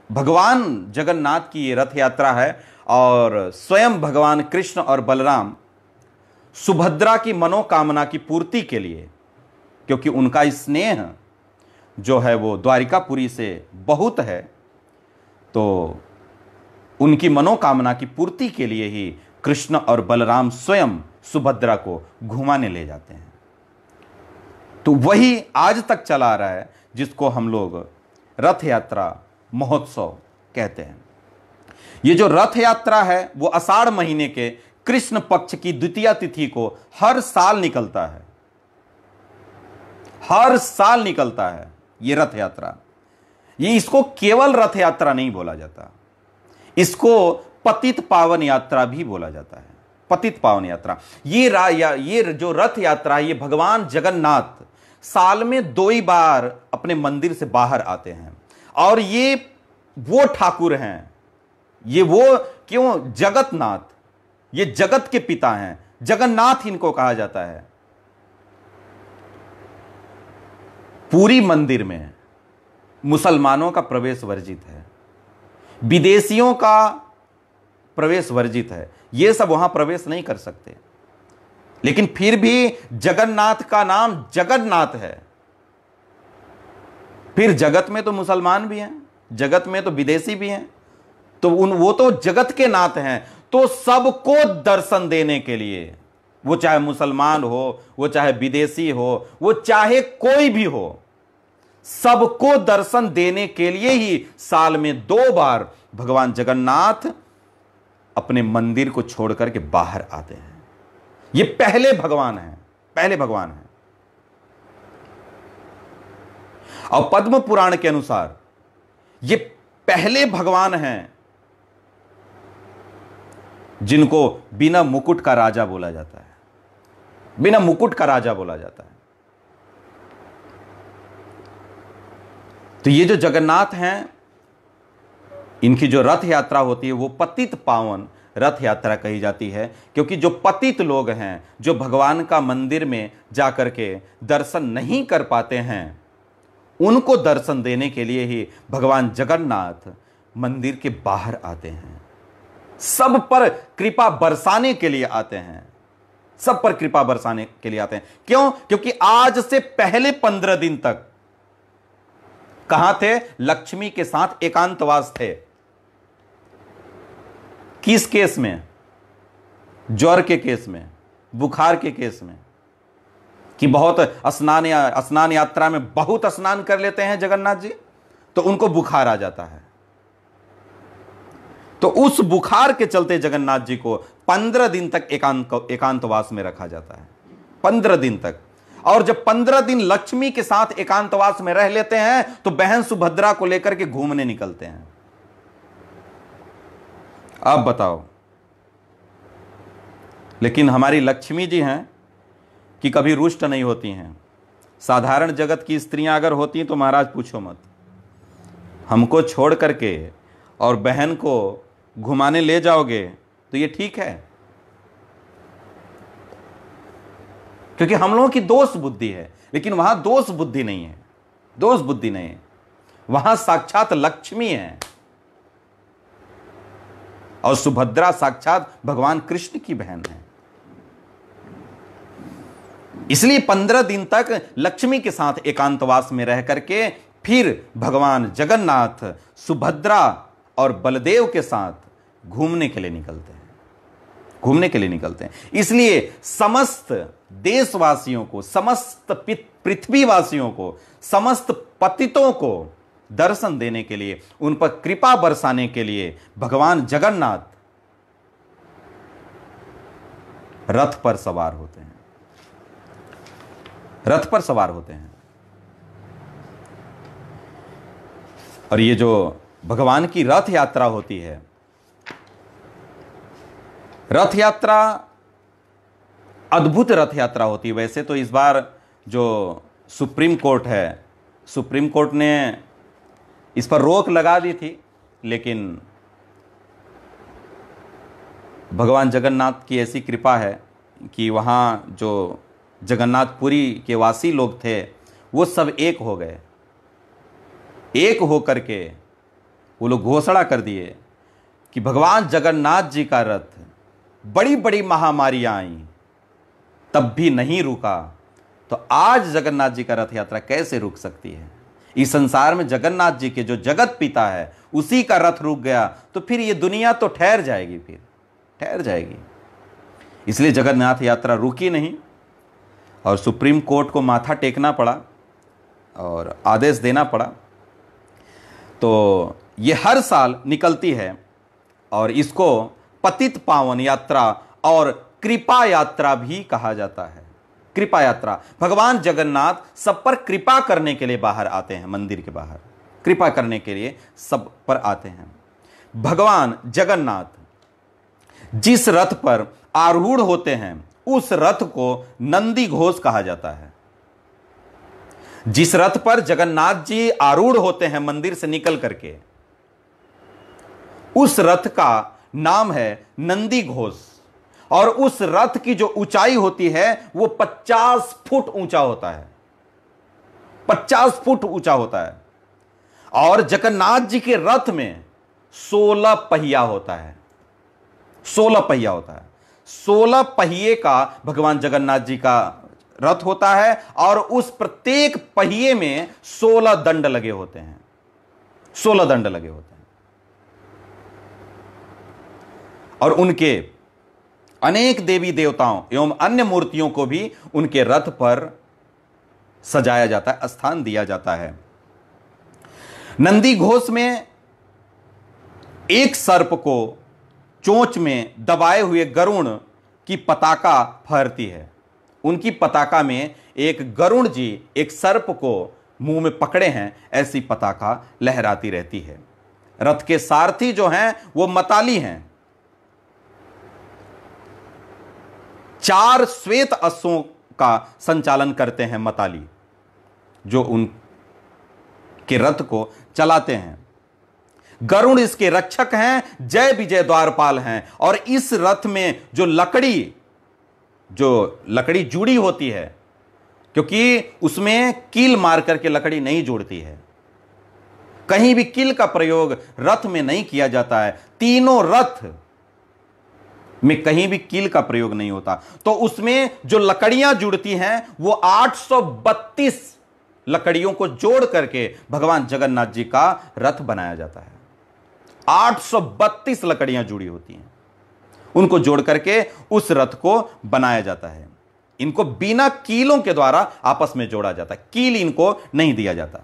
भगवान जगन्नाथ की ये रथ यात्रा है और स्वयं भगवान कृष्ण और बलराम सुभद्रा की मनोकामना की पूर्ति के लिए, क्योंकि उनका स्नेह जो है वो द्वारिकापुरी से बहुत है, तो उनकी मनोकामना की पूर्ति के लिए ही कृष्ण और बलराम स्वयं सुभद्रा को घुमाने ले जाते हैं। तो वही आज तक चला आ रहा है, जिसको हम लोग रथ यात्रा महोत्सव कहते हैं। ये जो रथ यात्रा है वो आषाढ़ महीने के कृष्ण पक्ष की द्वितीया तिथि को हर साल निकलता है। हर साल निकलता है ये रथ यात्रा। ये इसको केवल रथ यात्रा नहीं बोला जाता, इसको पतित पावन यात्रा भी बोला जाता है। पतित पावन यात्रा, ये जो रथ यात्रा है, ये भगवान जगन्नाथ साल में 2 ही बार अपने मंदिर से बाहर आते हैं। और ये वो ठाकुर हैं, ये वो क्यों जगतनाथ, ये जगत के पिता हैं, जगन्नाथ इनको कहा जाता है। पूरी मंदिर में मुसलमानों का प्रवेश वर्जित है, विदेशियों का प्रवेश वर्जित है, ये सब वहां प्रवेश नहीं कर सकते। लेकिन फिर भी जगन्नाथ का नाम जगन्नाथ है। फिर जगत में तो मुसलमान भी हैं, जगत में तो विदेशी भी हैं, तो वो तो जगत के नाथ हैं। तो सबको दर्शन देने के लिए, वो चाहे मुसलमान हो, वो चाहे विदेशी हो, वो चाहे कोई भी हो, सबको दर्शन देने के लिए ही साल में 2 बार भगवान जगन्नाथ अपने मंदिर को छोड़ करके बाहर आते हैं। ये पहले भगवान हैं, पहले भगवान हैं। और पद्म पुराण के अनुसार ये पहले भगवान हैं जिनको बिना मुकुट का राजा बोला जाता है, बिना मुकुट का राजा बोला जाता है। तो ये जो जगन्नाथ हैं, इनकी जो रथ यात्रा होती है वो पतित पावन रथ यात्रा कही जाती है, क्योंकि जो पतित लोग हैं, जो भगवान का मंदिर में जाकर के दर्शन नहीं कर पाते हैं, उनको दर्शन देने के लिए ही भगवान जगन्नाथ मंदिर के बाहर आते हैं। सब पर कृपा बरसाने के लिए आते हैं, सब पर कृपा बरसाने के लिए आते हैं। क्यों? क्योंकि आज से पहले 15 दिन तक कहां थे? लक्ष्मी के साथ एकांतवास थे। किस केस में? ज्वर के केस में, बुखार के केस में, कि बहुत स्नान यात्रा में बहुत स्नान कर लेते हैं जगन्नाथ जी, तो उनको बुखार आ जाता है। तो उस बुखार के चलते जगन्नाथ जी को 15 दिन तक एकांतवास में रखा जाता है, 15 दिन तक। और जब 15 दिन लक्ष्मी के साथ एकांतवास में रह लेते हैं तो बहन सुभद्रा को लेकर के घूमने निकलते हैं। अब बताओ, लेकिन हमारी लक्ष्मी जी हैं कि कभी रुष्ट नहीं होती हैं। साधारण जगत की स्त्रियां अगर होती तो महाराज पूछो मत, हमको छोड़ करके और बहन को घुमाने ले जाओगे तो ये ठीक है, क्योंकि हम लोगों की दोष बुद्धि है। लेकिन वहां दोष बुद्धि नहीं है, दोष बुद्धि नहीं है, वहां साक्षात लक्ष्मी है और सुभद्रा साक्षात भगवान कृष्ण की बहन है। इसलिए 15 दिन तक लक्ष्मी के साथ एकांतवास में रह करके फिर भगवान जगन्नाथ सुभद्रा और बलदेव के साथ घूमने के लिए निकलते हैं, घूमने के लिए निकलते हैं। इसलिए समस्त देशवासियों को, समस्त पृथ्वीवासियों को, समस्त पतितों को दर्शन देने के लिए, उन पर कृपा बरसाने के लिए भगवान जगन्नाथ रथ पर सवार होते हैं, रथ पर सवार होते हैं। और ये जो भगवान की रथ यात्रा होती है, रथ यात्रा अद्भुत रथ यात्रा होती है। वैसे तो इस बार जो सुप्रीम कोर्ट है, सुप्रीम कोर्ट ने इस पर रोक लगा दी थी, लेकिन भगवान जगन्नाथ की ऐसी कृपा है कि वहाँ जो जगन्नाथपुरी के वासी लोग थे वो सब एक हो गए, एक हो करके वो लोग घोषणा कर दिए कि भगवान जगन्नाथ जी का रथ, बड़ी बड़ी महामारियां आई तब भी नहीं रुका, तो आज जगन्नाथ जी का रथ यात्रा कैसे रुक सकती है? इस संसार में जगन्नाथ जी के जो जगत पिता है उसी का रथ रुक गया तो फिर ये दुनिया तो ठहर जाएगी, फिर ठहर जाएगी। इसलिए जगन्नाथ यात्रा रुकी नहीं और सुप्रीम कोर्ट को माथा टेकना पड़ा और आदेश देना पड़ा। तो ये हर साल निकलती है और इसको पतित पावन यात्रा और कृपा यात्रा भी कहा जाता है। कृपा यात्रा, भगवान जगन्नाथ सब पर कृपा करने के लिए बाहर आते हैं, मंदिर के बाहर कृपा करने के लिए सब पर आते हैं। भगवान जगन्नाथ जिस रथ पर आरूढ़ होते हैं उस रथ को नंदी घोष कहा जाता है। जिस रथ पर जगन्नाथ जी आरूढ़ होते हैं मंदिर से निकल करके, उस रथ का नाम है नंदी घोष। और उस रथ की जो ऊंचाई होती है वो 50 फुट ऊंचा होता है, 50 फुट ऊंचा होता है। और जगन्नाथ जी के रथ में 16 पहिया होता है, 16 पहिया होता है। 16 पहिए का भगवान जगन्नाथ जी का रथ होता है और उस प्रत्येक पहिए में 16 दंड लगे होते हैं, 16 दंड लगे होते हैं। और उनके अनेक देवी देवताओं एवं अन्य मूर्तियों को भी उनके रथ पर सजाया जाता है, स्थान दिया जाता है। नंदी घोष में एक सर्प को चोंच में दबाए हुए गरुण की पताका फहरती है। उनकी पताका में एक गरुण जी एक सर्प को मुंह में पकड़े हैं, ऐसी पताका लहराती रहती है। रथ के सारथी जो हैं वो मताली हैं। 4 श्वेत अश्वों का संचालन करते हैं मताली, जो उनके रथ को चलाते हैं। गरुड़ इसके रक्षक हैं, जय विजय द्वारपाल हैं। और इस रथ में जो लकड़ी जुड़ी होती है, क्योंकि उसमें कील मार करके लकड़ी नहीं जुड़ती है, कहीं भी कील का प्रयोग रथ में नहीं किया जाता है। तीनों रथ में कहीं भी कील का प्रयोग नहीं होता। तो उसमें जो लकड़ियां जुड़ती हैं वो 832 लकड़ियों को जोड़ करके भगवान जगन्नाथ जी का रथ बनाया जाता है। 832 लकड़ियां जुड़ी होती हैं, उनको जोड़ करके उस रथ को बनाया जाता है। इनको बिना कीलों के द्वारा आपस में जोड़ा जाता है, कील इनको नहीं दिया जाता।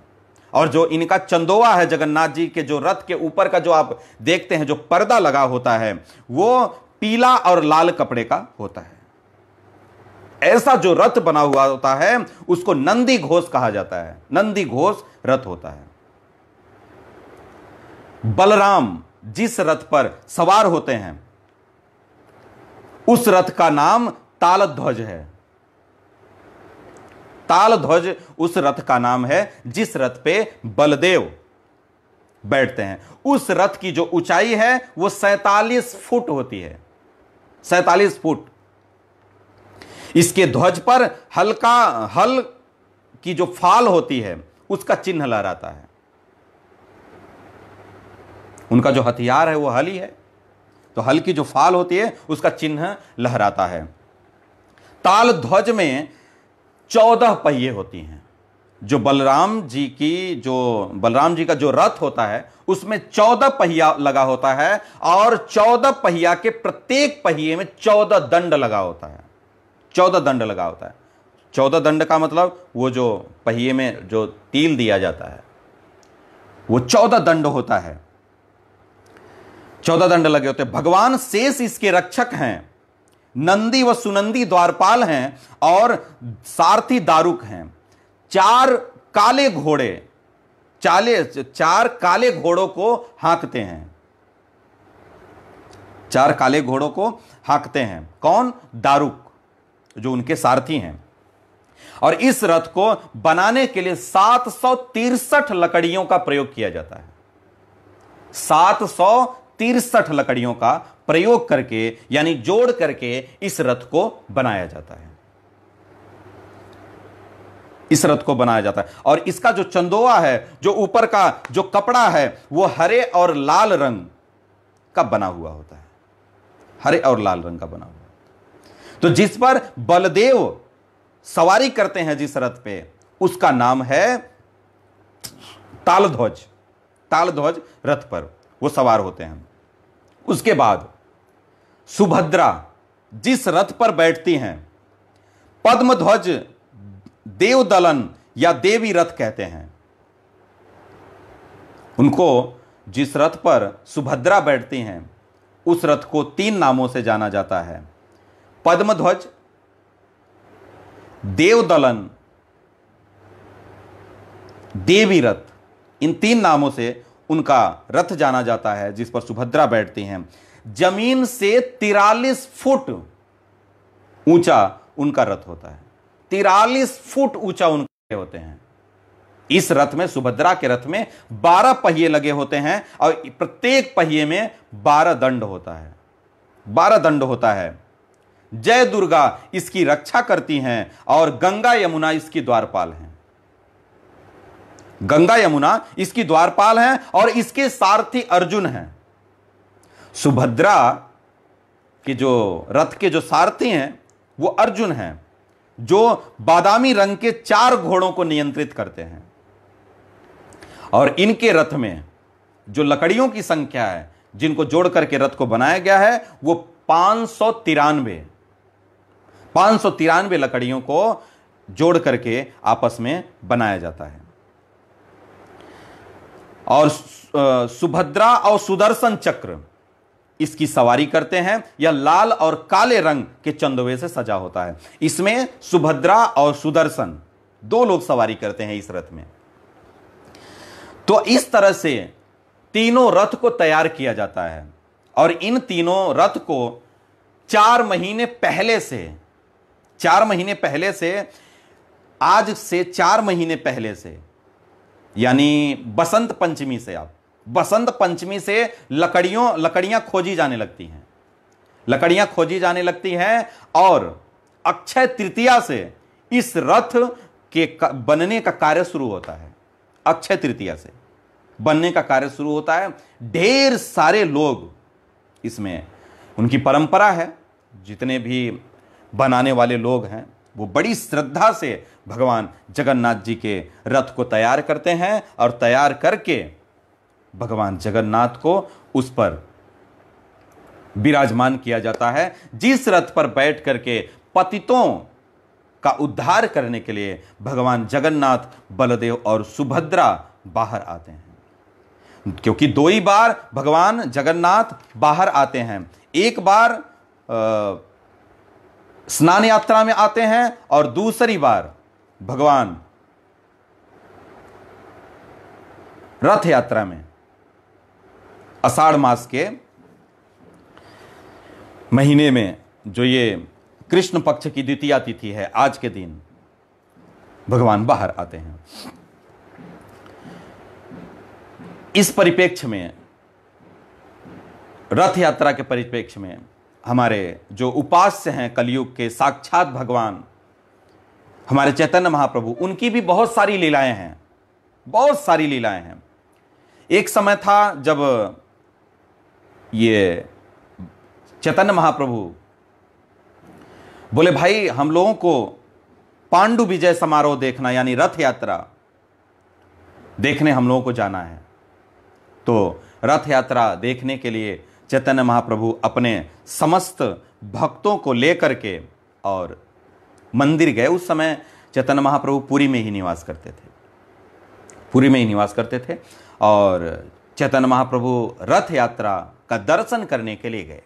और जो इनका चंदोवा है जगन्नाथ जी के, जो रथ के ऊपर का जो आप देखते हैं जो पर्दा लगा होता है, वो पीला और लाल कपड़े का होता है। ऐसा जो रथ बना हुआ होता है उसको नंदी घोष कहा जाता है, नंदी घोष रथ होता है। बलराम जिस रथ पर सवार होते हैं उस रथ का नाम तालध्वज है। तालध्वज उस रथ का नाम है जिस रथ पे बलदेव बैठते हैं। उस रथ की जो ऊंचाई है वो 47 फुट होती है, 47 फुट। इसके ध्वज पर हल्का हल की जो फाल होती है उसका चिन्ह लहराता है। उनका जो हथियार है वो हल ही है, तो हल की जो फाल होती है उसका चिन्ह लहराता है। ताल ध्वज में 14 पहिए होती हैं। जो बलराम जी का जो रथ होता है उसमें 14 पहिया लगा होता है और 14 पहिया के प्रत्येक पहिए में 14 दंड लगा होता है, 14 दंड लगा होता है। 14 दंड का मतलब वो जो पहिए में जो तील दिया जाता है वो 14 दंड होता है, 14 दंड लगे होते हैं। भगवान शेष इसके रक्षक हैं, नंदी व सुनंदी द्वारपाल हैं और सारथी दारुक हैं। 4 काले घोड़ों को हाँकते हैं, 4 काले घोड़ों को हाँकते हैं। कौन? दारुक, जो उनके सारथी हैं। और इस रथ को बनाने के लिए 763 लकड़ियों का प्रयोग किया जाता है। 763 लकड़ियों का प्रयोग करके यानी जोड़ करके इस रथ को बनाया जाता है। इस रथ को बनाया जाता है। और इसका जो चंदोआ है, जो ऊपर का जो कपड़ा है, वो हरे और लाल रंग का बना हुआ होता है, हरे और लाल रंग का बना हुआ। तो जिस पर बलदेव सवारी करते हैं जिस रथ पे, उसका नाम है तालध्वज। तालध्वज रथ पर वो सवार होते हैं। उसके बाद सुभद्रा जिस रथ पर बैठती हैं, पद्मध्वज देवदलन या देवी रथ कहते हैं उनको। जिस रथ पर सुभद्रा बैठती हैं, उस रथ को 3 नामों से जाना जाता है, पद्मध्वज, देवदलन, देवी रथ। इन 3 नामों से उनका रथ जाना जाता है जिस पर सुभद्रा बैठती हैं। जमीन से 43 फुट ऊंचा उनका रथ होता है। 43 फुट ऊंचा उनके होते हैं। इस रथ में, सुभद्रा के रथ में 12 पहिए लगे होते हैं और प्रत्येक पहिए में 12 दंड होता है। 12 दंड होता है। जय दुर्गा इसकी रक्षा करती हैं और गंगा यमुना इसकी द्वारपाल हैं। गंगा यमुना इसकी द्वारपाल हैं और इसके सारथी अर्जुन हैं। सुभद्रा के जो रथ के जो सारथी हैं वो अर्जुन हैं, जो बादामी रंग के 4 घोड़ों को नियंत्रित करते हैं। और इनके रथ में जो लकड़ियों की संख्या है जिनको जोड़ करके रथ को बनाया गया है, वो 593 लकड़ियों को जोड़ करके आपस में बनाया जाता है। और सुभद्रा और सुदर्शन चक्र इसकी सवारी करते हैं। यह लाल और काले रंग के चंदोवे से सजा होता है। इसमें सुभद्रा और सुदर्शन 2 लोग सवारी करते हैं इस रथ में। तो इस तरह से तीनों रथ को तैयार किया जाता है। और इन तीनों रथ को 4 महीने पहले से आज से 4 महीने पहले से, यानी बसंत पंचमी से, आप बसंत पंचमी से लकड़ियां खोजी जाने लगती हैं। लकड़ियां खोजी जाने लगती हैं और अक्षय तृतीया से इस रथ के बनने का कार्य शुरू होता है। अक्षय तृतीया से बनने का कार्य शुरू होता है। ढेर सारे लोग इसमें, उनकी परंपरा है, जितने भी बनाने वाले लोग हैं वो बड़ी श्रद्धा से भगवान जगन्नाथ जी के रथ को तैयार करते हैं और तैयार करके भगवान जगन्नाथ को उस पर विराजमान किया जाता है, जिस रथ पर बैठ करके पतितों का उद्धार करने के लिए भगवान जगन्नाथ, बलदेव और सुभद्रा बाहर आते हैं। क्योंकि 2 ही बार भगवान जगन्नाथ बाहर आते हैं। एक बार स्नान यात्रा में आते हैं और दूसरी बार भगवान रथ यात्रा में आषाढ़ मास के महीने में, जो ये कृष्ण पक्ष की द्वितीया तिथि है, आज के दिन भगवान बाहर आते हैं। इस परिप्रेक्ष्य में, रथ यात्रा के परिप्रेक्ष्य में, हमारे जो उपास्य हैं कलयुग के साक्षात भगवान हमारे चैतन्य महाप्रभु, उनकी भी बहुत सारी लीलाएं हैं, बहुत सारी लीलाएं हैं। एक समय था जब ये चैतन्य महाप्रभु बोले, भाई हम लोगों को पांडु विजय समारोह देखना, यानी रथ यात्रा देखने हम लोगों को जाना है। तो रथ यात्रा देखने के लिए चैतन्य महाप्रभु अपने समस्त भक्तों को लेकर के और मंदिर गए। उस समय चैतन्य महाप्रभु पुरी में ही निवास करते थे और चैतन्य महाप्रभु रथ यात्रा का दर्शन करने के लिए गए।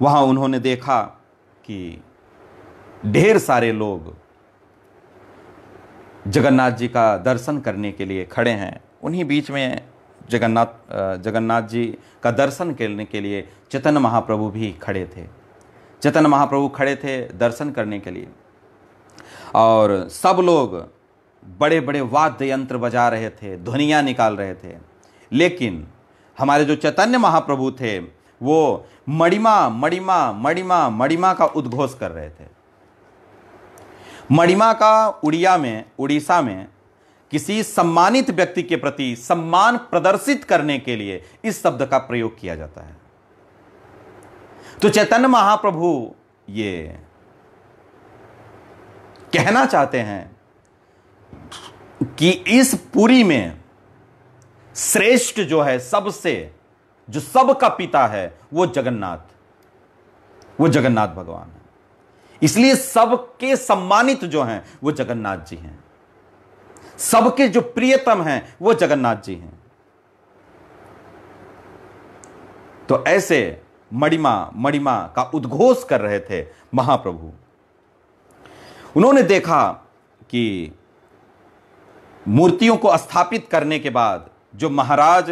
वहां उन्होंने देखा कि ढेर सारे लोग जगन्नाथ जी का दर्शन करने के लिए खड़े हैं। उन्हीं बीच में जगन्नाथ जी का दर्शन करने के लिए चैतन्य महाप्रभु भी खड़े थे। चैतन्य महाप्रभु खड़े थे दर्शन करने के लिए, और सब लोग बड़े बड़े वाद्य यंत्र बजा रहे थे, ध्वनियाँ निकाल रहे थे। लेकिन हमारे जो चैतन्य महाप्रभु थे वो मणिमा मणिमा मणिमा मणिमा का उद्घोष कर रहे थे। मणिमा का उड़ीसा में किसी सम्मानित व्यक्ति के प्रति सम्मान प्रदर्शित करने के लिए इस शब्द का प्रयोग किया जाता है। तो चैतन्य महाप्रभु ये कहना चाहते हैं कि इस पुरी में श्रेष्ठ जो है, सबसे जो सबका पिता है, वो जगन्नाथ भगवान है। इसलिए सबके सम्मानित जो हैं वो जगन्नाथ जी हैं, सबके जो प्रियतम हैं वो जगन्नाथ जी हैं। तो ऐसे मणिमा का उद्घोष कर रहे थे महाप्रभु। उन्होंने देखा कि मूर्तियों को स्थापित करने के बाद जो महाराज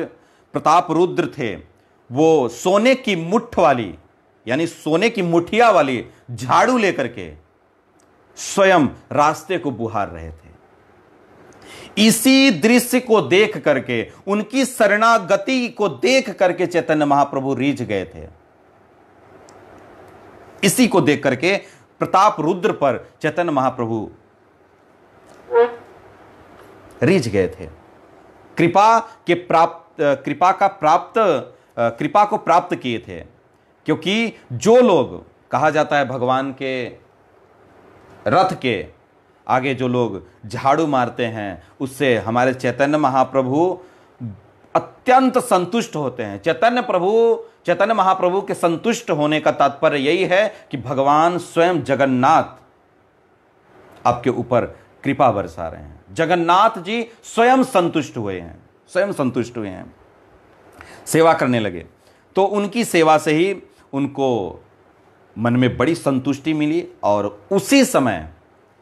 प्रताप रुद्र थे, वो सोने की मुट्ठ वाली, यानी सोने की मुठिया वाली झाड़ू लेकर के स्वयं रास्ते को बुहार रहे थे। इसी दृश्य को देख करके, उनकी शरणागति को देख करके चैतन्य महाप्रभु रीझ गए थे। इसी को देख करके प्रताप रुद्र पर चैतन्य महाप्रभु रीझ गए थे। कृपा को प्राप्त किए थे, क्योंकि जो लोग, कहा जाता है भगवान के रथ के आगे जो लोग झाड़ू मारते हैं, उससे हमारे चैतन्य महाप्रभु अत्यंत संतुष्ट होते हैं। चैतन्य महाप्रभु के संतुष्ट होने का तात्पर्य यही है कि भगवान स्वयं जगन्नाथ आपके ऊपर कृपा बरसा रहे हैं। जगन्नाथ जी स्वयं संतुष्ट हुए हैं, सेवा करने लगे। तो उनकी सेवा से ही उनको मन में बड़ी संतुष्टि मिली और उसी समय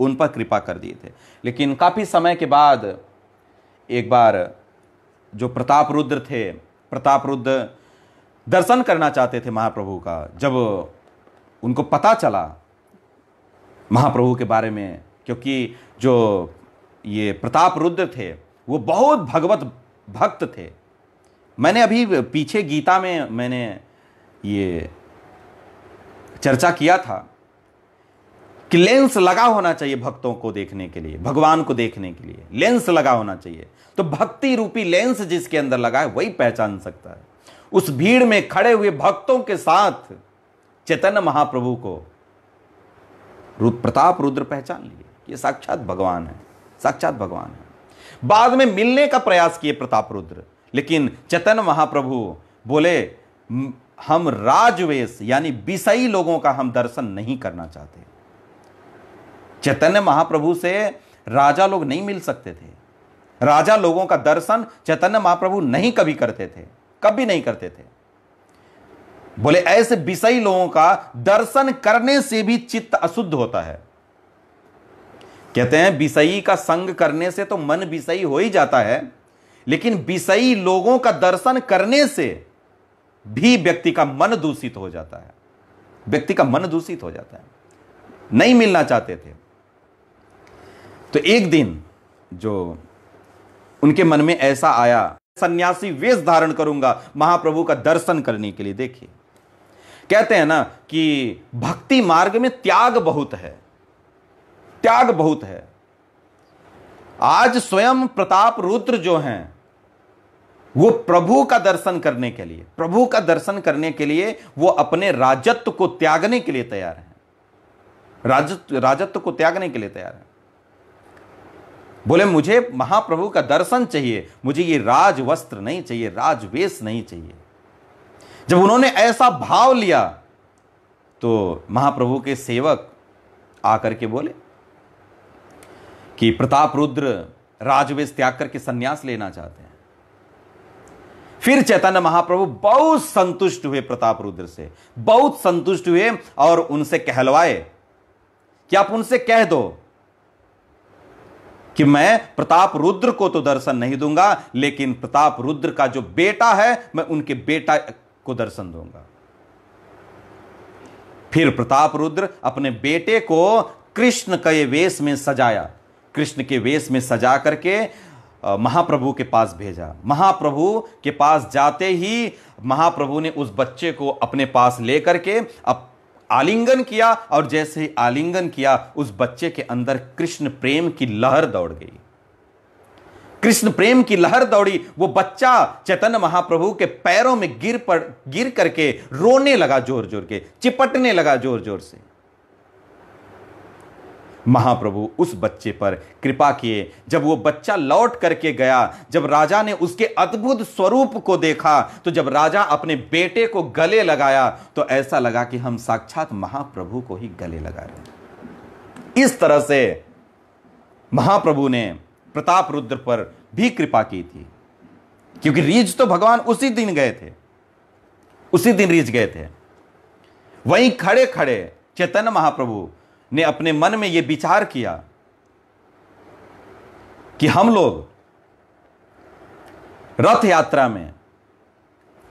उन पर कृपा कर दिए थे। लेकिन काफी समय के बाद एक बार जो प्रताप रुद्र दर्शन करना चाहते थे महाप्रभु का। जब उनको पता चला महाप्रभु के बारे में, क्योंकि जो ये प्रताप रुद्र थे वो बहुत भगवत भक्त थे। मैंने अभी पीछे गीता में मैंने ये चर्चा किया था कि लेंस लगा होना चाहिए भक्तों को देखने के लिए, भगवान को देखने के लिए लेंस लगा होना चाहिए। तो भक्ति रूपी लेंस जिसके अंदर लगा है वही पहचान सकता है। उस भीड़ में खड़े हुए भक्तों के साथ चैतन्य महाप्रभु को प्रताप रुद्र पहचान लिए, ये साक्षात भगवान है। बाद में मिलने का प्रयास किए प्रताप रुद्र, लेकिन चैतन्य महाप्रभु बोले हम राजवेश यानी विषयी लोगों का हम दर्शन नहीं करना चाहते। चैतन्य महाप्रभु से राजा लोग नहीं मिल सकते थे। राजा लोगों का दर्शन चैतन्य महाप्रभु कभी नहीं करते थे। बोले ऐसे विषयी लोगों का दर्शन करने से भी चित्त अशुद्ध होता है। कहते हैं विषयी का संग करने से तो मन विषयी हो ही जाता है, लेकिन विषयी लोगों का दर्शन करने से भी व्यक्ति का मन दूषित हो जाता है। नहीं मिलना चाहते थे। तो एक दिन जो उनके मन में ऐसा आया, सन्यासी वेश धारण करूंगा महाप्रभु का दर्शन करने के लिए। देखिए, कहते हैं ना कि भक्ति मार्ग में त्याग बहुत है। आज स्वयं प्रताप रुद्र जो हैं वो प्रभु का दर्शन करने के लिए वो अपने राजत्व को त्यागने के लिए तैयार हैं। राजत्व को त्यागने के लिए तैयार हैं। बोले मुझे महाप्रभु का दर्शन चाहिए, मुझे ये राज वस्त्र नहीं चाहिए, राजवेश नहीं चाहिए। जब उन्होंने ऐसा भाव लिया तो महाप्रभु के सेवक आकर के बोले कि प्रताप रुद्र राजवेश त्याग करके सन्यास लेना चाहते हैं। फिर चैतन्य महाप्रभु बहुत संतुष्ट हुए, प्रताप रुद्र से बहुत संतुष्ट हुए और उनसे कहलवाए कि आप उनसे कह दो कि मैं प्रताप रुद्र को तो दर्शन नहीं दूंगा, लेकिन प्रताप रुद्र का जो बेटा है मैं उनके बेटा को दर्शन दूंगा। फिर प्रताप रुद्र अपने बेटे को कृष्ण के वेश में सजाया, कृष्ण के वेश में सजा करके महाप्रभु के पास भेजा। महाप्रभु के पास जाते ही महाप्रभु ने उस बच्चे को अपने पास लेकर के आलिंगन किया, और जैसे ही आलिंगन किया उस बच्चे के अंदर कृष्ण प्रेम की लहर दौड़ गई। कृष्ण प्रेम की लहर दौड़ी। वो बच्चा चैतन्य महाप्रभु के पैरों में गिर करके रोने लगा, जोर जोर के चिपटने लगा जोर जोर से। महाप्रभु उस बच्चे पर कृपा किए। जब वो बच्चा लौट करके गया, जब राजा ने उसके अद्भुत स्वरूप को देखा, तो जब राजा अपने बेटे को गले लगाया तो ऐसा लगा कि हम साक्षात महाप्रभु को ही गले लगा रहे हैं। इस तरह से महाप्रभु ने प्रताप रुद्र पर भी कृपा की थी, क्योंकि रीझ तो भगवान उसी दिन गए थे, उसी दिन रीझ गए थे। वहीं खड़े खड़े चैतन्य महाप्रभु ने अपने मन में यह विचार किया कि हम लोग रथ यात्रा में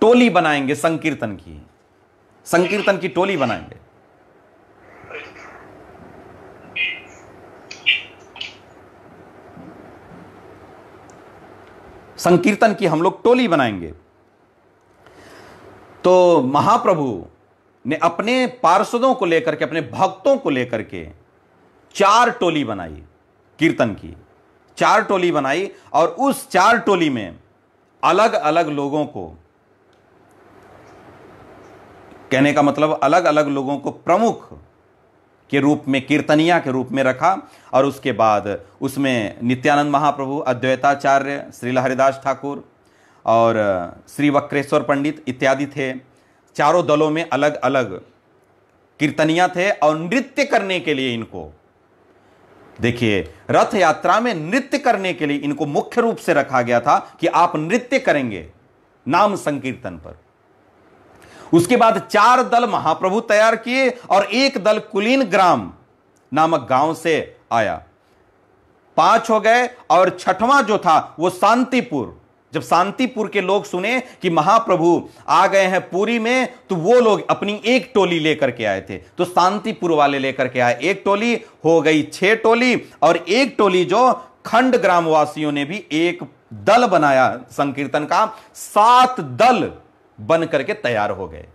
टोली बनाएंगे, संकीर्तन की टोली बनाएंगे। संकीर्तन की हम लोग टोली बनाएंगे। तो महाप्रभु ने अपने पार्षदों को लेकर के, अपने भक्तों को लेकर के 4 टोली बनाई, कीर्तन की 4 टोली बनाई, और उस 4 टोली में अलग अलग लोगों को, कहने का मतलब अलग अलग लोगों को प्रमुख के रूप में, कीर्तनिया के रूप में रखा। और उसके बाद उसमें नित्यानंद महाप्रभु, अद्वैताचार्य, श्रील हरिदास ठाकुर और श्री वक्रेश्वर पंडित इत्यादि थे। चारों दलों में अलग अलग कीर्तनिया थे, और नृत्य करने के लिए इनको, देखिए रथ यात्रा में नृत्य करने के लिए इनको मुख्य रूप से रखा गया था कि आप नृत्य करेंगे नाम संकीर्तन पर। उसके बाद 4 दल महाप्रभु तैयार किए, और 1 दल कुलीन ग्राम नामक गांव से आया। 5 हो गए, और 6वां जो था वो शांतिपुर। जब शांतिपुर के लोग सुने कि महाप्रभु आ गए हैं पुरी में, तो वो लोग अपनी 1 टोली लेकर के आए थे। तो शांतिपुर वाले लेकर के आए 1 टोली, हो गई 6 टोली, और 1 टोली जो खंड ग्रामवासियों ने भी एक दल बनाया संकीर्तन का। 7 दल बन करके तैयार हो गए।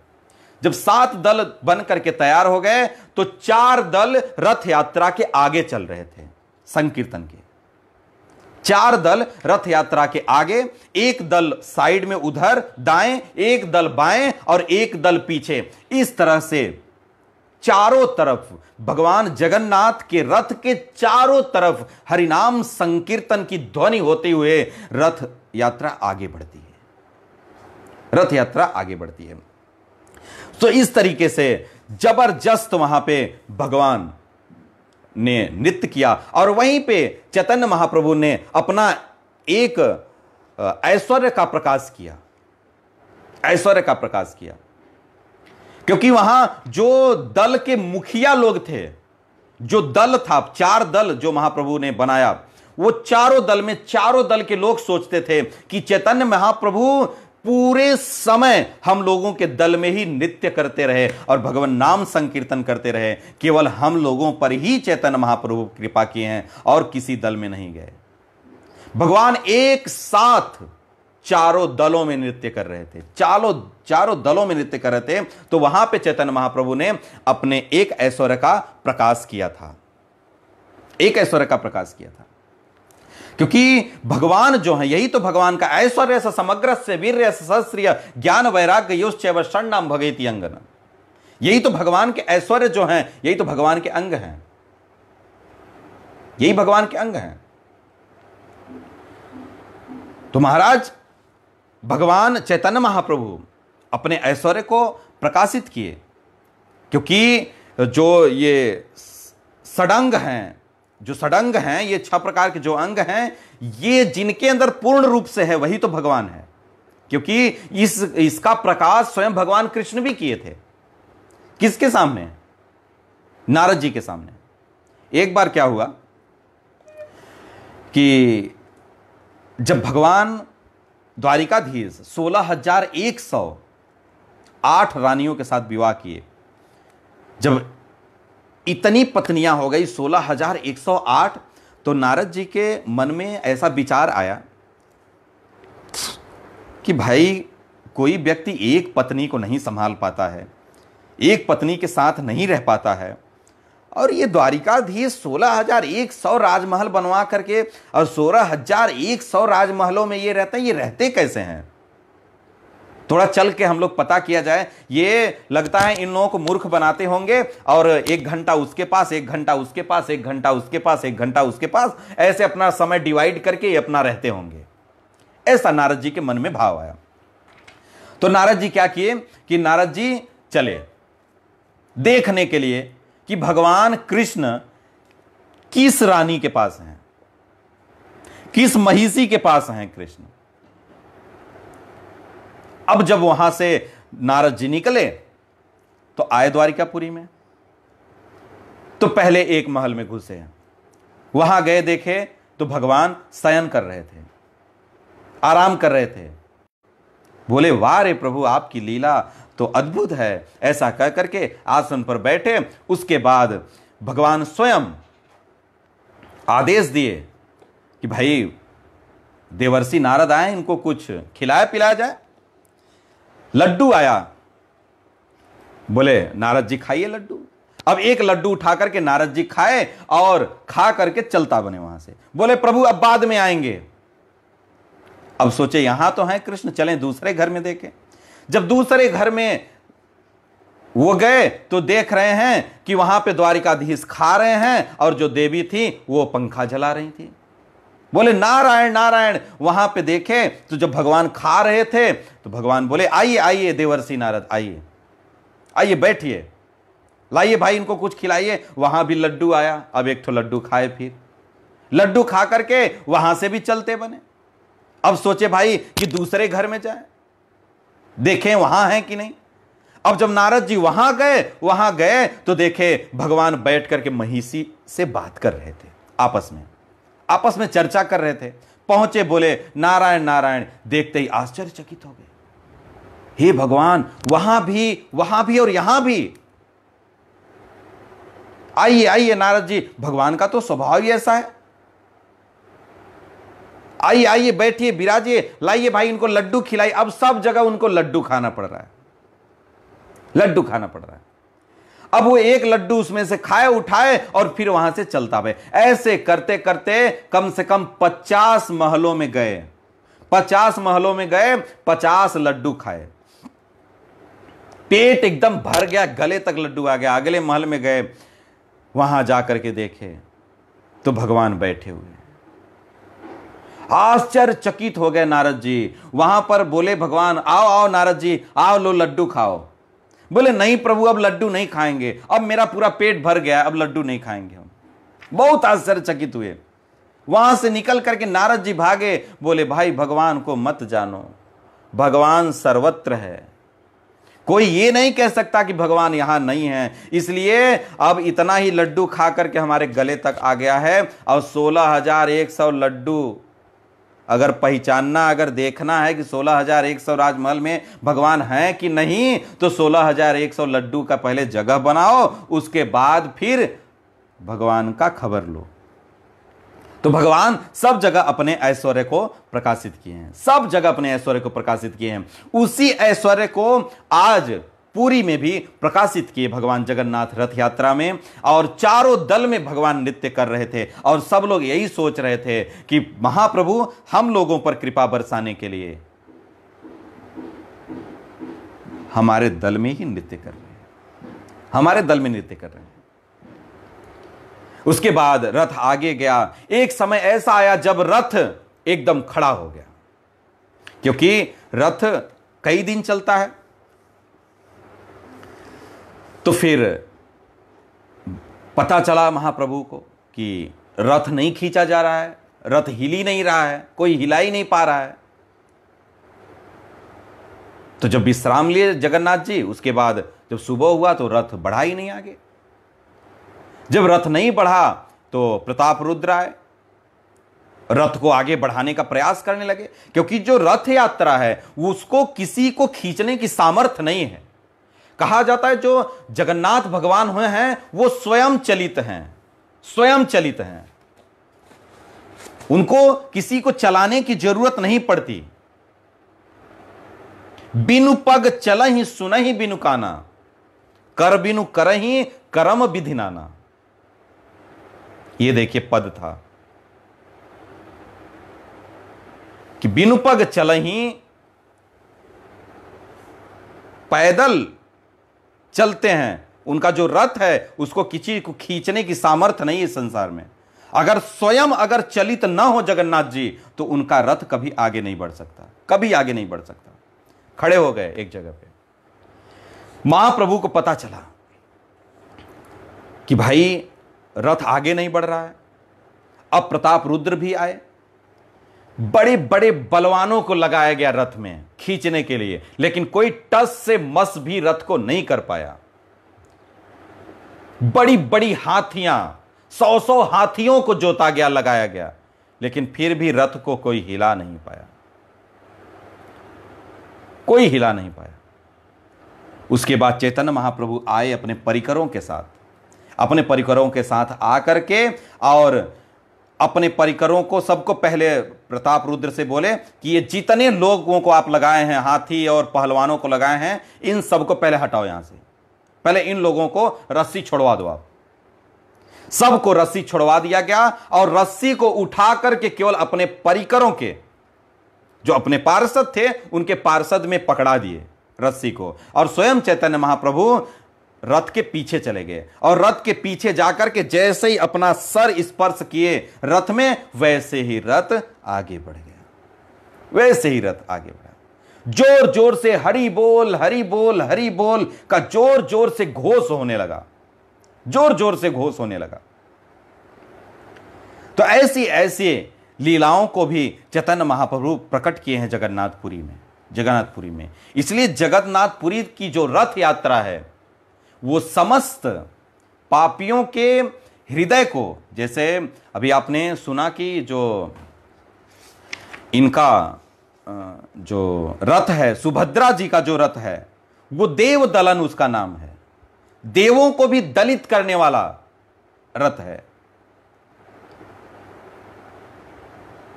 जब 7 दल बन करके तैयार हो गए, तो 4 दल रथ यात्रा के आगे चल रहे थे संकीर्तन के। 4 दल रथ यात्रा के आगे, 1 दल साइड में उधर दाएं, 1 दल बाएं, और 1 दल पीछे। इस तरह से चारों तरफ भगवान जगन्नाथ के रथ के चारों तरफ हरिनाम संकीर्तन की ध्वनि होते हुए रथ यात्रा आगे बढ़ती है। रथ यात्रा आगे बढ़ती है। तो इस तरीके से जबरदस्त वहां पे भगवान ने नृत्य किया, और वहीं पे चैतन्य महाप्रभु ने अपना एक ऐश्वर्य का प्रकाश किया, ऐश्वर्य का प्रकाश किया। क्योंकि वहां जो दल के मुखिया लोग थे, जो दल था, 4 दल जो महाप्रभु ने बनाया, वो चारों दल में, चारों दल के लोग सोचते थे कि चैतन्य महाप्रभु पूरे समय हम लोगों के दल में ही नृत्य करते रहे और भगवान नाम संकीर्तन करते रहे। केवल हम लोगों पर ही चैतन्य महाप्रभु कृपा किए हैं, और किसी दल में नहीं गए। भगवान एक साथ चारों दलों में नृत्य कर रहे थे, चारों दलों में नृत्य कर रहे थे। तो वहां पे चैतन्य महाप्रभु ने अपने एक ऐश्वर्य का प्रकाश किया था, एक ऐश्वर्य का प्रकाश किया था। क्योंकि भगवान जो है, यही तो भगवान का ऐश्वर्य से समग्र से वीर्य सहस्त्रिय ज्ञान वैराग्य योश्चैव षण्णाम भगेति अंगन। यही तो भगवान के ऐश्वर्य जो हैं, यही तो भगवान के अंग हैं, यही भगवान के अंग हैं। तो महाराज भगवान चैतन्य महाप्रभु अपने ऐश्वर्य को प्रकाशित किए, क्योंकि जो ये षडंग हैं, जो षडंग हैं, ये 6 प्रकार के जो अंग हैं, ये जिनके अंदर पूर्ण रूप से है वही तो भगवान है। क्योंकि इसका प्रकाश स्वयं भगवान कृष्ण भी किए थे। किसके सामने? नारद जी के सामने। एक बार क्या हुआ कि जब भगवान द्वारिकाधीश 16,108 रानियों के साथ विवाह किए, जब इतनी पत्नियां हो गई 16,108, तो नारद जी के मन में ऐसा विचार आया कि भाई कोई व्यक्ति एक पत्नी को नहीं संभाल पाता है, एक पत्नी के साथ नहीं रह पाता है। और ये द्वारिकाधीश 16,100 राजमहल बनवा करके और 16,100 राजमहलों में ये रहते हैं, ये रहते कैसे हैं? थोड़ा चल के हम लोग पता किया जाए। ये लगता है इन लोगों को मूर्ख बनाते होंगे और 1 घंटा उसके पास, 1 घंटा उसके पास, 1 घंटा उसके पास, 1 घंटा उसके पास, ऐसे अपना समय डिवाइड करके ये अपना रहते होंगे। ऐसा नारद जी के मन में भाव आया। तो नारद जी क्या किए कि नारद जी चले देखने के लिए कि भगवान कृष्ण किस रानी के पास हैं, किस महिषी के पास हैं कृष्ण। अब जब वहां से नारद जी निकले तो आए द्वारिकापुरी में। तो पहले एक महल में घुसे, वहां गए, देखे तो भगवान शयन कर रहे थे, आराम कर रहे थे। बोले वाह रे प्रभु, आपकी लीला तो अद्भुत है। ऐसा कह करके आसन पर बैठे। उसके बाद भगवान स्वयं आदेश दिए कि भाई देवर्षि नारद आए, इनको कुछ खिलाया पिलाया जाए। लड्डू आया, बोले नारद जी खाइए लड्डू। अब एक लड्डू उठा करके नारद जी खाए और खा करके चलता बने वहां से। बोले प्रभु अब बाद में आएंगे। अब सोचे यहां तो हैं कृष्ण, चलें दूसरे घर में देखें। जब दूसरे घर में वो गए तो देख रहे हैं कि वहां पे द्वारिकाधीश खा रहे हैं और जो देवी थी वो पंखा जला रही थी। बोले नारायण नारायण। वहां पे देखे तो जब भगवान खा रहे थे तो भगवान बोले आइए आइए देवर्षि नारद, आइए आइए बैठिए, लाइए भाई इनको कुछ खिलाइए। वहां भी लड्डू आया। अब एक तो लड्डू खाए, फिर लड्डू खा करके वहां से भी चलते बने। अब सोचे भाई कि दूसरे घर में जाए, देखें वहां है कि नहीं। अब जब नारद जी वहां गए तो देखे भगवान बैठ करके महिषी से बात कर रहे थे, आपस में चर्चा कर रहे थे। पहुंचे, बोले नारायण नारायण। देखते ही आश्चर्यचकित हो गए, हे भगवान वहां भी और यहां भी। आइए आइए नारद जी, भगवान का तो स्वभाव ही ऐसा है। आइए आइए बैठिए, विराजिए, लाइए भाई इनको लड्डू खिलाइए। अब सब जगह उनको लड्डू खाना पड़ रहा है, लड्डू खाना पड़ रहा है। अब वो एक लड्डू उसमें से खाए, उठाए और फिर वहां से चलता गए। ऐसे करते करते कम से कम 50 महलों में गए, 50 महलों में गए, 50 लड्डू खाए। पेट एकदम भर गया, गले तक लड्डू आ गया। अगले महल में गए, वहां जाकर के देखे तो भगवान बैठे हुए। आश्चर्यचकित हो गए नारद जी। वहां पर बोले भगवान आओ आओ नारद जी आओ, लो लड्डू खाओ। बोले नहीं प्रभु अब लड्डू नहीं खाएंगे, अब मेरा पूरा पेट भर गया, अब लड्डू नहीं खाएंगे हम। बहुत आश्चर्यचकित हुए। वहां से निकल करके नारद जी भागे। बोले भाई भगवान को मत जानो, भगवान सर्वत्र है, कोई ये नहीं कह सकता कि भगवान यहां नहीं है। इसलिए अब इतना ही लड्डू खा करके हमारे गले तक आ गया है। और 16,100 लड्डू अगर पहचानना, अगर देखना है कि 16,100 राजमहल में भगवान है कि नहीं, तो 16,100 लड्डू का पहले जगह बनाओ, उसके बाद फिर भगवान का खबर लो। तो भगवान सब जगह अपने ऐश्वर्य को प्रकाशित किए हैं, सब जगह अपने ऐश्वर्य को प्रकाशित किए हैं। उसी ऐश्वर्य को आज पुरी में भी प्रकाशित किए भगवान जगन्नाथ रथ यात्रा में। और चारों दल में भगवान नृत्य कर रहे थे और सब लोग यही सोच रहे थे कि महाप्रभु हम लोगों पर कृपा बरसाने के लिए हमारे दल में ही नृत्य कर रहे हैं, हमारे दल में नृत्य कर रहे हैं। उसके बाद रथ आगे गया। एक समय ऐसा आया जब रथ एकदम खड़ा हो गया, क्योंकि रथ कई दिन चलता है। तो फिर पता चला महाप्रभु को कि रथ नहीं खींचा जा रहा है, रथ हिल ही नहीं रहा है, कोई हिला ही नहीं पा रहा है। तो जब विश्राम लिए जगन्नाथ जी, उसके बाद जब सुबह हुआ तो रथ बढ़ा ही नहीं आगे। जब रथ नहीं बढ़ा तो प्रताप रुद्र आए, रथ को आगे बढ़ाने का प्रयास करने लगे, क्योंकि जो रथ यात्रा है उसको किसी को खींचने की सामर्थ्य नहीं है। कहा जाता है जो जगन्नाथ भगवान हुए हैं वो स्वयं चलित हैं, स्वयं चलित हैं, उनको किसी को चलाने की जरूरत नहीं पड़ती। बिनु पग चल ही सुन ही बिनु काना, कर बिनु करहि करम विधि नाना। ये देखिए पद था कि बिनु पग चलहि, पैदल चलते हैं, उनका जो रथ है उसको किसी को खींचने की सामर्थ्य नहीं है संसार में। अगर स्वयं अगर चलित ना हो जगन्नाथ जी तो उनका रथ कभी आगे नहीं बढ़ सकता, कभी आगे नहीं बढ़ सकता। खड़े हो गए एक जगह पे। महाप्रभु को पता चला कि भाई रथ आगे नहीं बढ़ रहा है। अब प्रताप रुद्र भी आए, बड़े बड़े बलवानों को लगाया गया रथ में खींचने के लिए, लेकिन कोई टस से मस भी रथ को नहीं कर पाया। बड़ी बड़ी हाथियां, 100 हाथियों को जोता गया, लगाया गया, लेकिन फिर भी रथ को कोई हिला नहीं पाया, कोई हिला नहीं पाया। उसके बाद चैतन्य महाप्रभु आए अपने परिकरों के साथ, अपने परिकरों के साथ आकर के और अपने परिकरों को सबको पहले प्रताप रुद्र से बोले कि ये जितने लोगों को आप लगाए हैं, हाथी और पहलवानों को लगाए हैं, इन सबको पहले हटाओ यहां से, पहले इन लोगों को रस्सी छुड़वा दो आप। सबको रस्सी छुड़वा दिया गया और रस्सी को उठा करके केवल अपने परिकरों के जो अपने पार्षद थे उनके पार्षद में पकड़ा दिए रस्सी को, और स्वयं चैतन्य महाप्रभु रथ के पीछे चले गए। और रथ के पीछे जाकर के जैसे ही अपना सर स्पर्श किए रथ में, वैसे ही रथ आगे बढ़ गया, वैसे ही रथ आगे बढ़ा। जोर जोर से हरि बोल हरि बोल हरि बोल का जोर जोर से घोष होने लगा, जोर जोर से घोष होने लगा। तो ऐसी ऐसी लीलाओं को भी चैतन्य महाप्रभु प्रकट किए हैं जगन्नाथपुरी में, जगन्नाथपुरी में। इसलिए जगन्नाथपुरी की जो रथ यात्रा है वो समस्त पापियों के हृदय को, जैसे अभी आपने सुना कि जो इनका जो रथ है, सुभद्रा जी का जो रथ है, वो देव दलन उसका नाम है, देवों को भी दलित करने वाला रथ है।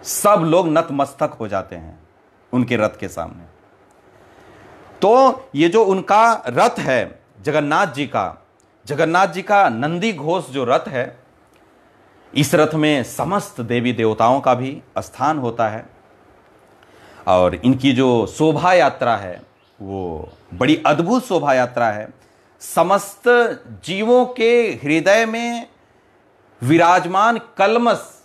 सब लोग नतमस्तक हो जाते हैं उनके रथ के सामने। तो ये जो उनका रथ है जगन्नाथ जी का नंदी घोष जो रथ है, इस रथ में समस्त देवी देवताओं का भी स्थान होता है। और इनकी जो शोभा यात्रा है वो बड़ी अद्भुत शोभा यात्रा है। समस्त जीवों के हृदय में विराजमान कलमश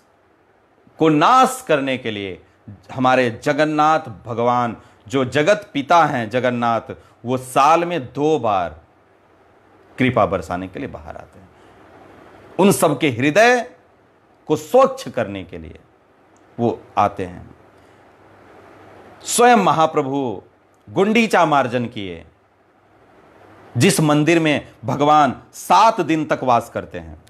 को नाश करने के लिए हमारे जगन्नाथ भगवान, जो जगत पिता हैं जगन्नाथ, वो साल में 2 बार कृपा बरसाने के लिए बाहर आते हैं। उन सबके हृदय को स्वच्छ करने के लिए वो आते हैं। स्वयं महाप्रभु गुंडीचा मार्जन किए, जिस मंदिर में भगवान 7 दिन तक वास करते हैं।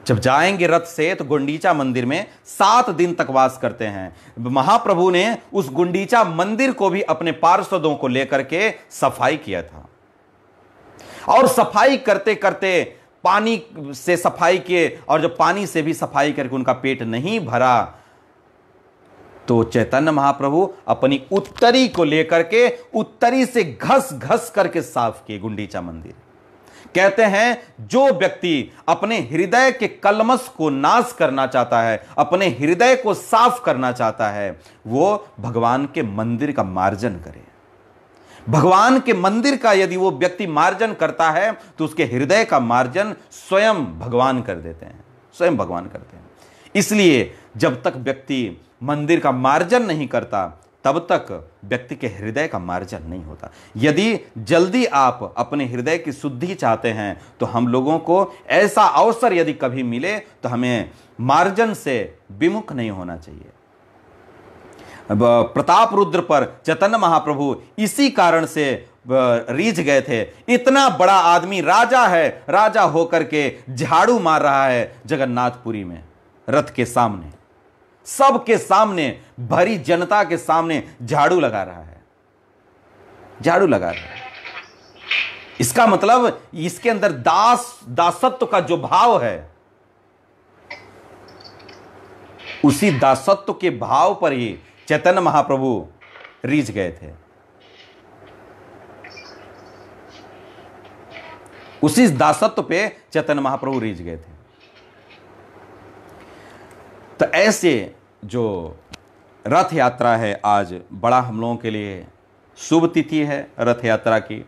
जब जाएंगे रथ से तो गुंडीचा मंदिर में 7 दिन तक वास करते हैं। महाप्रभु ने उस गुंडीचा मंदिर को भी अपने पार्षदों को लेकर के सफाई किया था, और सफाई करते करते पानी से सफाई किए, और जब पानी से भी सफाई करके उनका पेट नहीं भरा तो चैतन्य महाप्रभु अपनी उत्तरी को लेकर के उत्तरी से घस घस करके साफ किए गुंडीचा मंदिर। कहते हैं जो व्यक्ति अपने हृदय के कलमश को नाश करना चाहता है, अपने हृदय को साफ करना चाहता है, वो भगवान के मंदिर का मार्जन करे। भगवान के मंदिर का यदि वो व्यक्ति मार्जन करता है तो उसके हृदय का मार्जन स्वयं भगवान कर देते हैं, स्वयं भगवान करते हैं। इसलिए जब तक व्यक्ति मंदिर का मार्जन नहीं करता तब तक व्यक्ति के हृदय का मार्जन नहीं होता। यदि जल्दी आप अपने हृदय की शुद्धि चाहते हैं तो हम लोगों को ऐसा अवसर यदि कभी मिले तो हमें मार्जन से विमुख नहीं होना चाहिए। प्रताप रुद्र पर चैतन्य महाप्रभु इसी कारण से रीझ गए थे। इतना बड़ा आदमी राजा है, राजा होकर के झाड़ू मार रहा है जगन्नाथपुरी में रथ के सामने, सबके सामने, भरी जनता के सामने झाड़ू लगा रहा है, झाड़ू लगा रहा है। इसका मतलब इसके अंदर दासत्व का जो भाव है, उसी दासत्व के भाव पर ही चैतन्य महाप्रभु रीझ गए थे। उसी दासत्व पे चैतन्य महाप्रभु रीझ गए थे। तो ऐसे जो रथ यात्रा है, आज बड़ा हम लोगों के लिए शुभ तिथि है रथ यात्रा की।